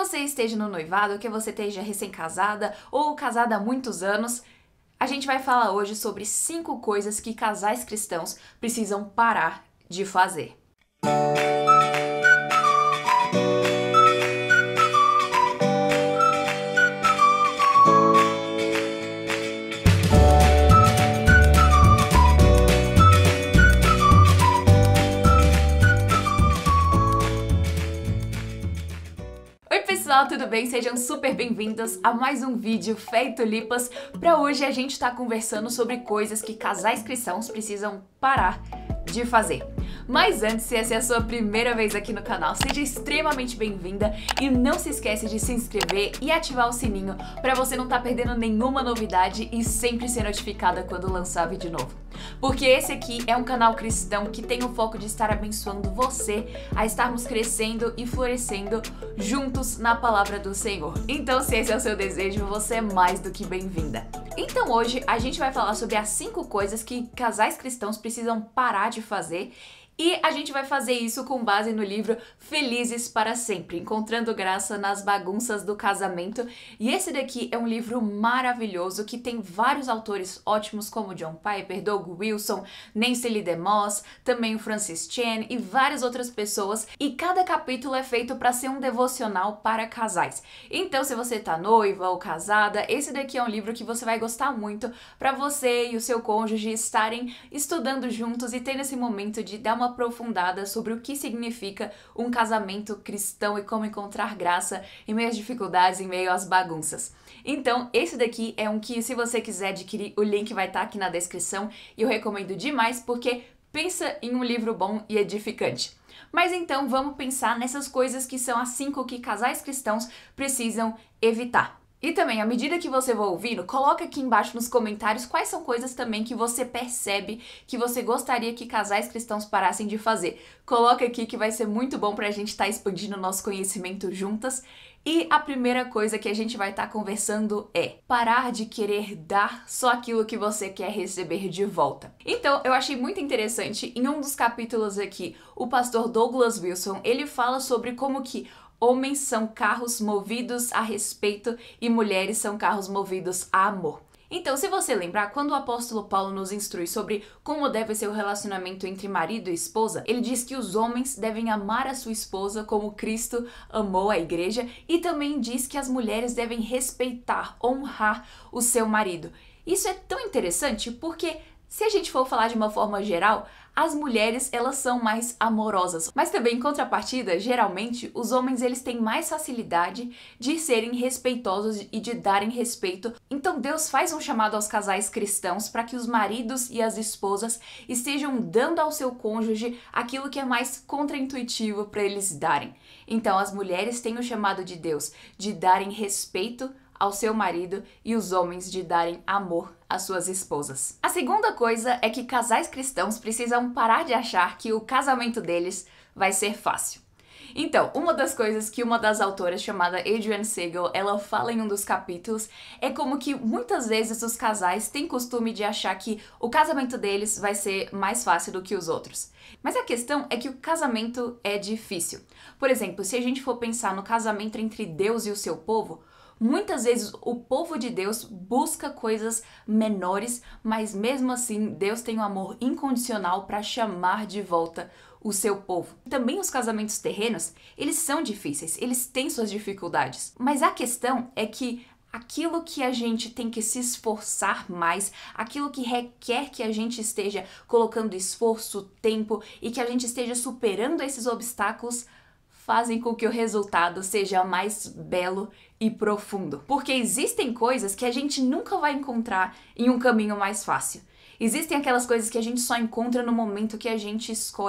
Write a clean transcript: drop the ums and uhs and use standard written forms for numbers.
você esteja no noivado, que você esteja recém-casada ou casada há muitos anos, a gente vai falar hoje sobre 5 coisas que casais cristãos precisam parar de fazer. Oi pessoal, tudo bem? Sejam super bem-vindos a mais um vídeo feito lipas. Para hoje a gente tá conversando sobre coisas que casais cristãos precisam parar de fazer. Mas antes, se essa é a sua primeira vez aqui no canal, seja extremamente bem-vinda e não se esquece de se inscrever e ativar o sininho para você não estar perdendo nenhuma novidade e sempre ser notificada quando lançar vídeo novo. Porque esse aqui é um canal cristão que tem o foco de estar abençoando você a estarmos crescendo e florescendo juntos na palavra do Senhor. Então, se esse é o seu desejo, você é mais do que bem-vinda. Então hoje a gente vai falar sobre as 5 coisas que casais cristãos precisam parar de fazer. E a gente vai fazer isso com base no livro Felizes para Sempre, Encontrando Graça nas Bagunças do Casamento. E esse daqui é um livro maravilhoso que tem vários autores ótimos como John Piper, Doug Wilson, Nancy Lee DeMoss, também o Francis Chan e várias outras pessoas. E cada capítulo é feito para ser um devocional para casais. Então, se você tá noiva ou casada, esse daqui é um livro que você vai gostar muito para você e o seu cônjuge estarem estudando juntos e tendo esse momento de dar uma aprofundada sobre o que significa um casamento cristão e como encontrar graça em meio às dificuldades, em meio às bagunças. Então, esse daqui é um que, se você quiser adquirir, o link vai estar aqui na descrição e eu recomendo demais porque pensa em um livro bom e edificante. Mas então, vamos pensar nessas coisas que são as 5 que casais cristãos precisam evitar. E também, à medida que você vai ouvindo, coloca aqui embaixo nos comentários quais são coisas também que você percebe que você gostaria que casais cristãos parassem de fazer. Coloca aqui que vai ser muito bom pra gente estar expandindo o nosso conhecimento juntas. E a primeira coisa que a gente vai estar conversando é parar de querer dar só aquilo que você quer receber de volta. Então, eu achei muito interessante, em um dos capítulos aqui, o pastor Douglas Wilson, ele fala sobre como que homens são carros movidos a respeito e mulheres são carros movidos a amor. Então, se você lembrar, quando o apóstolo Paulo nos instrui sobre como deve ser o relacionamento entre marido e esposa, ele diz que os homens devem amar a sua esposa como Cristo amou a igreja e também diz que as mulheres devem respeitar, honrar o seu marido. Isso é tão interessante porque, se a gente for falar de uma forma geral, as mulheres, elas são mais amorosas. Mas também, em contrapartida, geralmente, os homens, eles têm mais facilidade de serem respeitosos e de darem respeito. Então, Deus faz um chamado aos casais cristãos para que os maridos e as esposas estejam dando ao seu cônjuge aquilo que é mais contraintuitivo para eles darem. Então, as mulheres têm o chamado de Deus de darem respeito ao seu marido e os homens de darem amor às suas esposas. A segunda coisa é que casais cristãos precisam parar de achar que o casamento deles vai ser fácil. Então, uma das coisas que uma das autoras chamada Adrienne Segal, ela fala em um dos capítulos, é como que muitas vezes os casais têm costume de achar que o casamento deles vai ser mais fácil do que os outros. Mas a questão é que o casamento é difícil. Por exemplo, se a gente for pensar no casamento entre Deus e o seu povo, muitas vezes o povo de Deus busca coisas menores, mas mesmo assim Deus tem um amor incondicional para chamar de volta o seu povo. Também os casamentos terrenos, eles são difíceis, eles têm suas dificuldades. Mas a questão é que aquilo que a gente tem que se esforçar mais, aquilo que requer que a gente esteja colocando esforço, tempo e que a gente esteja superando esses obstáculos, fazem com que o resultado seja mais belo e profundo. Porque existem coisas que a gente nunca vai encontrar em um caminho mais fácil. Existem aquelas coisas que a gente só encontra no momento que a gente escolhe